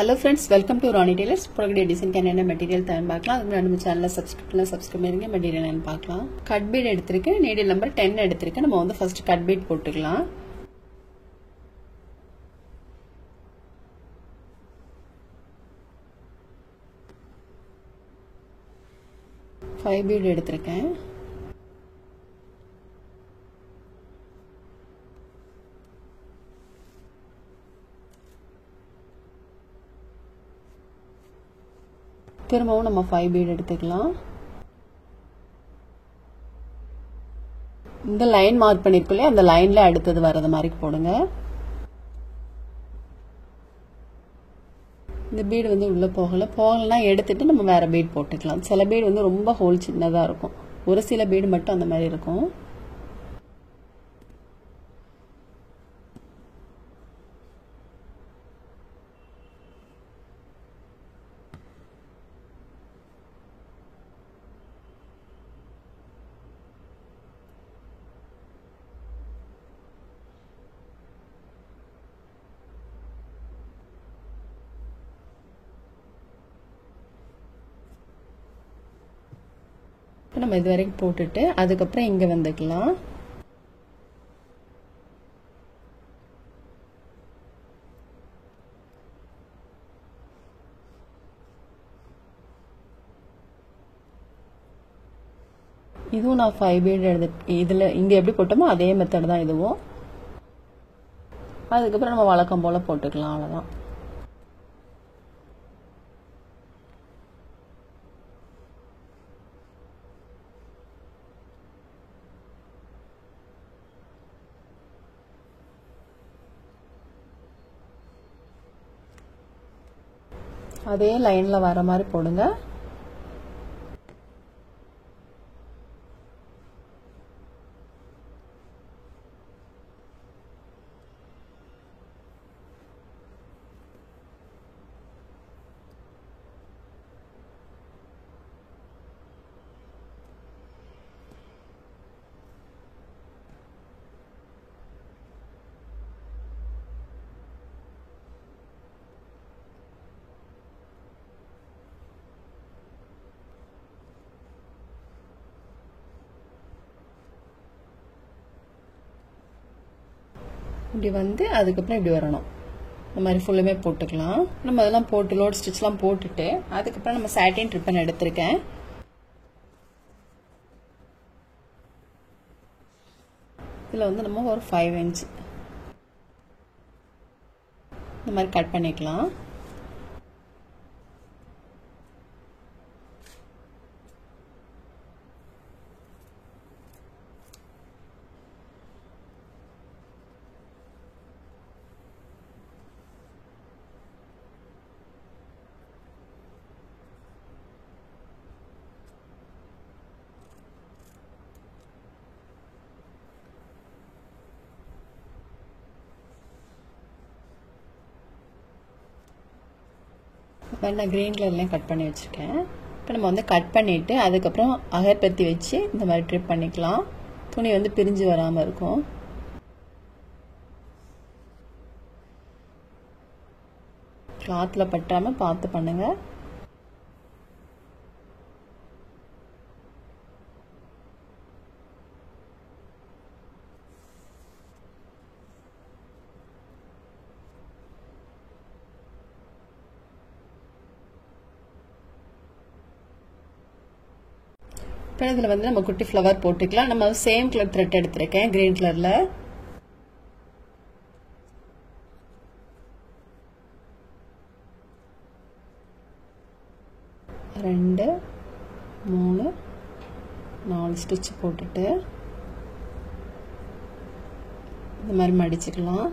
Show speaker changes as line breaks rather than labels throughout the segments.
Hello friends, welcome to Ronnie Tailors. Product design can என்ன material தான் பார்க்கலாம். அதுக்கு நம்ம சேனலை சப்ஸ்கிரைப் பண்ணுங்க மெட்டீரியல் என்ன பார்க்கலாம். கட் பீட் எடுத்துருக்கேன். நீடில் நம்பர் 10 எடுத்துருக்கேன். நம்ம வந்து ஃபர்ஸ்ட் கட் பீட் போட்டுக்கலாம். ஃபைவ் பீட் எடுத்துருக்கேன். திரும்பவும் நம்ம 5 பீட் எடுத்துக்கலாம். இந்த லைன் மார்க் பண்ணிருக்கோம், அந்த லைன்ல அடுத்தது வரது மாதிரி போடுங்க. இந்த பீட் வந்து உள்ள போகலனா எடுத்துட்டு நம்ம வேற பீட் போட்டுக்கலாம். சில பீட் வந்து ரொம்ப ஹோல் சின்னதா இருக்கும், ஒரு சில பீட் மட்டும் அந்த மாதிரி இருக்கும். நம்ம இது வரைக்கும் போட்டுட்டு அதுக்கப்புறம் இங்க வந்துக்கலாம். இதுவும் நான் 5 பீட் இதுல இங்க எப்படி போட்டோமோ அதே மெத்தட் தான் இதுவும். அதுக்கப்புறம் நம்ம வழக்கம் போல போட்டுக்கலாம், அவ்வளவுதான். அதே லைன்ல வர மாதிரி போடுங்க. இப்படி வந்து அதுக்கப்புறம் இப்படி வரணும். இந்த மாதிரி ஃபுல்லுமே போட்டுக்கலாம். நம்ம அதெல்லாம் போட்டு லோட் ஸ்டிச்லாம் போட்டுட்டு அதுக்கப்புறம் நம்ம சாட்டின் ரிப்பன் எடுத்திருக்கேன். இதில் வந்து நம்ம ஒரு 5 இன்ச் இந்த மாதிரி கட் பண்ணிக்கலாம். நான் கிரீன் கலர்லையும் கட் பண்ணி வச்சுருக்கேன். இப்போ நம்ம வந்து கட் பண்ணிவிட்டு அதுக்கப்புறம் அகர்பத்தி வச்சு இந்த மாதிரி ட்ரிப் பண்ணிக்கலாம். துணி வந்து பிரிஞ்சு வராமல் இருக்கும். கிளாத்தில் பட்டாமல் பார்த்து பண்ணுங்க. இதில் வந்து நம்ம குட்டி ஃப்ளவர் போட்டுக்கலாம். நம்ம சேம் கலர் த்ரெட் எடுத்திருக்கேன், கிரீன் கலர்ல. ரெண்டு 3 4 ஸ்டிச் போட்டுட்டு இந்த மாதிரி மடிச்சுக்கலாம்.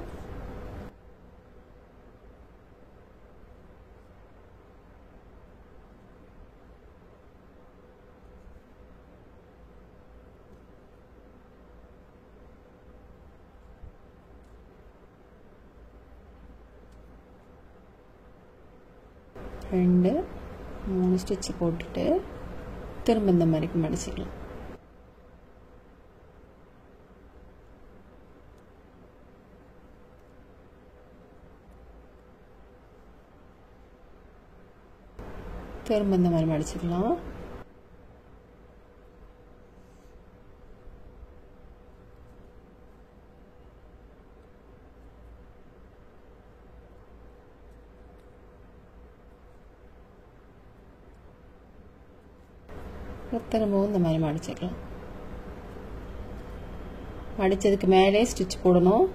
ரெண்டு 3 ஸ்டிச் போட்டுட்டு திரும்ப இந்த மாதிரி மடிச்சுக்கலாம். திரும்ப இந்த மாதிரி மடிச்சுக்கலாம். திரும்பவும் இந்த மாதிரி மடிச்சுக்கலாம். மடிச்சதுக்கு மேலே ஸ்டிச் போடணும்.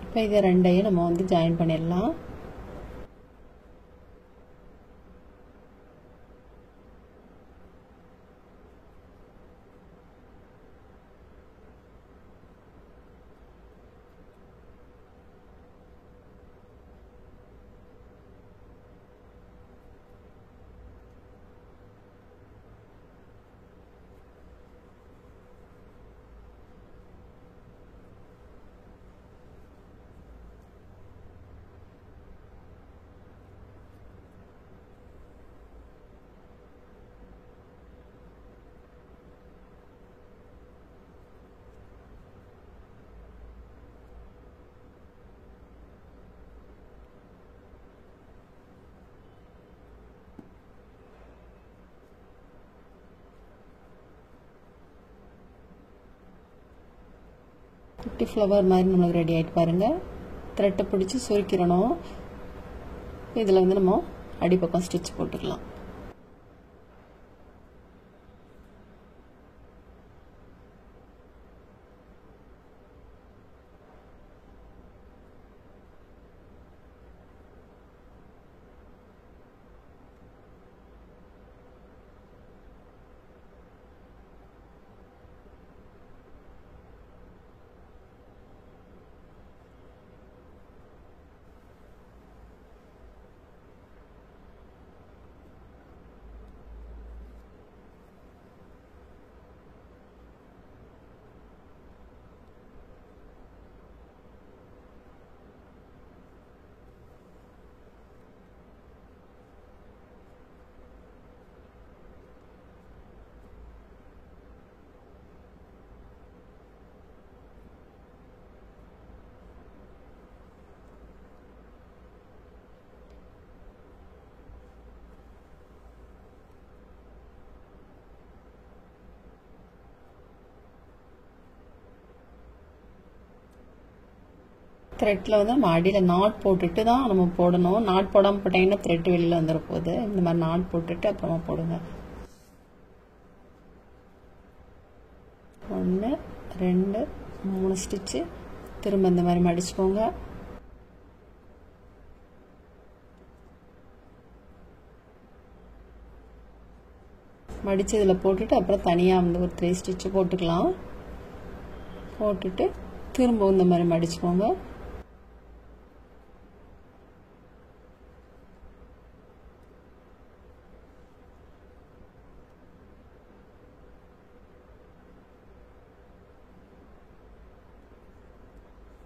இப்போ இது ரெண்டையும் நம்ம வந்து ஜாயின் பண்ணிடலாம். குட்டி ஃப்ளவர் மாதிரி நம்மளுக்கு ரெடி ஆகிட்டு பாருங்கள். த்ரெட்டை பிடிச்சி சுருக்கிடணும். இதில் வந்து நம்ம அடிப்பக்கம் ஸ்டிச் போட்டுக்கலாம். த்ரெட்டில் வந்து நம்ம அடியில் நாட் போட்டுட்டு தான் நம்ம போடணும். நாட் போடாமல் போட்டிங்கன்னா த்ரெட் வெளியில் வந்துட போகுது. இந்த மாதிரி நாட் போட்டுட்டு அப்புறமா போடுங்க. 1 2 3 ஸ்டிச்சு திரும்ப இந்த மாதிரி மடிச்சுக்கோங்க. மடித்து இதில் போட்டுட்டு அப்புறம் தனியாக வந்து ஒரு 3 ஸ்டிச்சு போட்டுக்கலாம். போட்டுட்டு திரும்பவும் இந்த மாதிரி மடிச்சுக்கோங்க.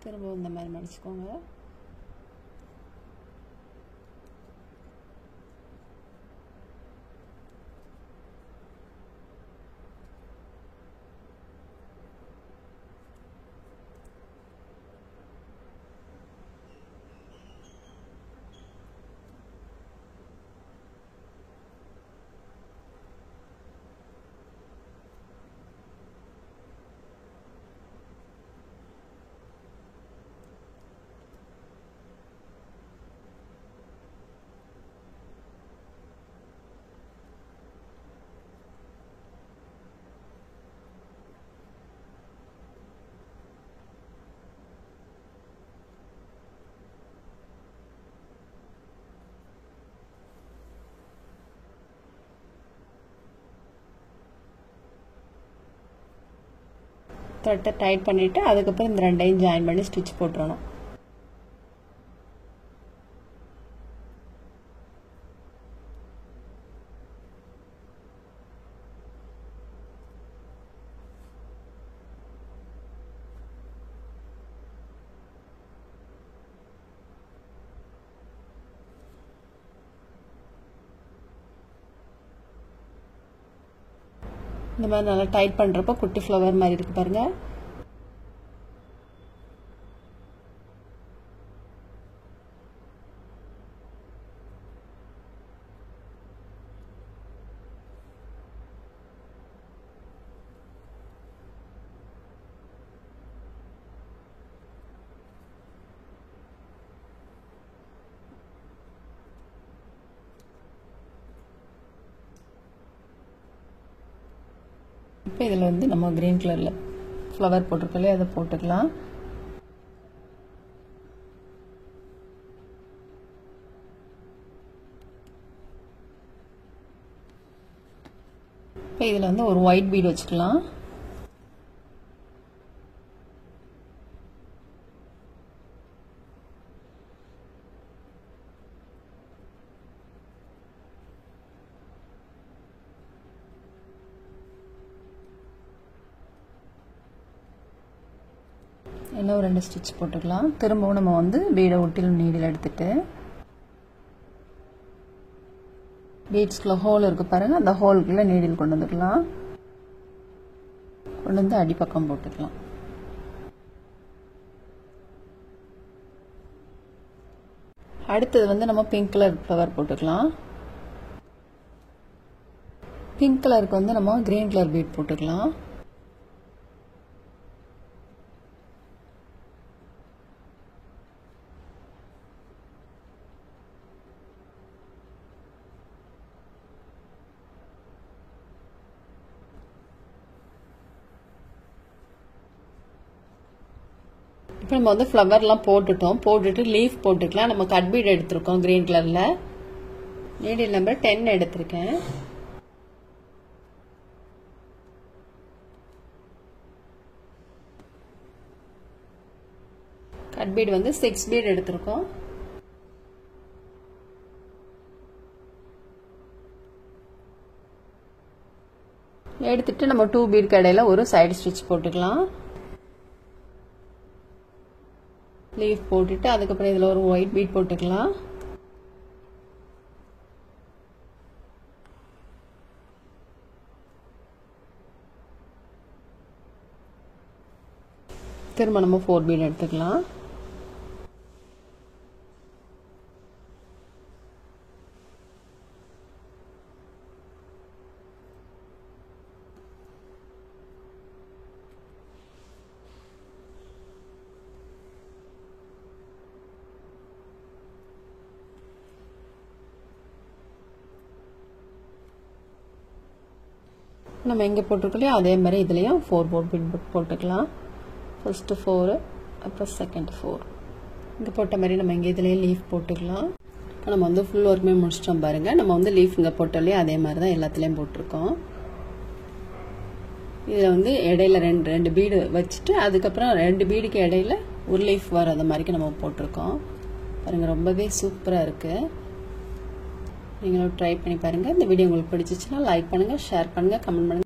திரும்பவும் இந்த மாதிரி மடிச்சுக்கோங்க. த்ரெட்டை டைட் பண்ணிவிட்டு அதுக்கப்புறம் இந்த ரெண்டையும் ஜாயின் பண்ணி ஸ்டிச் போட்டுறணும். இந்த மாதிரி நல்லா டைட் பண்ணுறப்போ குட்டி ஃப்ளவர் மாதிரி இருக்குது பாருங்கள். இப்போ இதில் வந்து நம்ம க்ரீன் கலரில் ஃப்ளவர் போட்டிருக்கோம், அதை போட்டுக்கலாம். இப்போ இதில் வந்து ஒரு ஒயிட் பீட் வச்சுக்கலாம். இன்னும் 2 ஸ்டிச் போட்டுக்கலாம். திரும்பவும் நம்ம வந்து பீடை ஒட்டிலும் நீடில் எடுத்துட்டு பீட்ஸ்குள்ள ஹோல் இருக்கு பாருங்க, அந்த ஹோலுக்குள்ள நீடில் கொண்டு வந்துக்கலாம். கொண்டு வந்து அடிப்பக்கம் போட்டுக்கலாம். அடுத்தது வந்து நம்ம பிங்க் கலர் ஃப்ளவர் போட்டுக்கலாம். பிங்க் கலருக்கு வந்து நம்ம கிரீன் கலர் பீட் போட்டுக்கலாம். இப்போ நம்ம வந்து ஃப்ளவர்லாம் போட்டுட்டோம். போட்டுட்டு லீஃப் போட்டுக்கலாம். நம்ம கட் பீட் எடுத்திருக்கோம் கிரீன் கலரில். நீடில் நம்பர் 10 எடுத்திருக்கேன். கட் பீட் வந்து 6 பீட் எடுத்திருக்கோம். எடுத்துட்டு நம்ம 2 பீட் இடையில ஒரு சைடு ஸ்டிச் போட்டுக்கலாம். லீஃப் போட்டுட்டு அதுக்கப்புறம் இதில் ஒரு ஒயிட் பீட் போட்டுக்கலாம். திரும்ப நம்ம 4 பீட் எடுத்துக்கலாம். நம்ம எங்கே போட்டிருக்கோம் அதே மாதிரி இதுலேயும் 4 பீட் போட்டுக்கலாம். ஃபர்ஸ்ட்டு 4, அப்புறம் செகண்ட் 4. இங்கே போட்ட மாதிரி நம்ம இங்கே இதுலேயும் லீஃப் போட்டுக்கலாம். இப்போ நம்ம வந்து ஃபுல் ஒர்க்குமே முடிச்சிட்டோம் பாருங்கள். நம்ம வந்து லீஃப் இங்கே போட்டாலே அதே மாதிரி தான் எல்லாத்துலேயும் போட்டிருக்கோம். இதில் வந்து இடையில ரெண்டு பீடு வச்சுட்டு அதுக்கப்புறம் 2 பீடுக்கு இடையில ஒரு லீஃப் வர மாதிரிக்கு நம்ம போட்டிருக்கோம் பாருங்கள். ரொம்பவே சூப்பராக இருக்குது. நீங்களும் ட்ரை பண்ணி பாருங்கள். இந்த வீடியோ உங்களுக்கு பிடிச்சிச்சுன்னா லைக் பண்ணுங்கள், ஷேர் பண்ணுங்கள், கமெண்ட் பண்ணுங்கள்.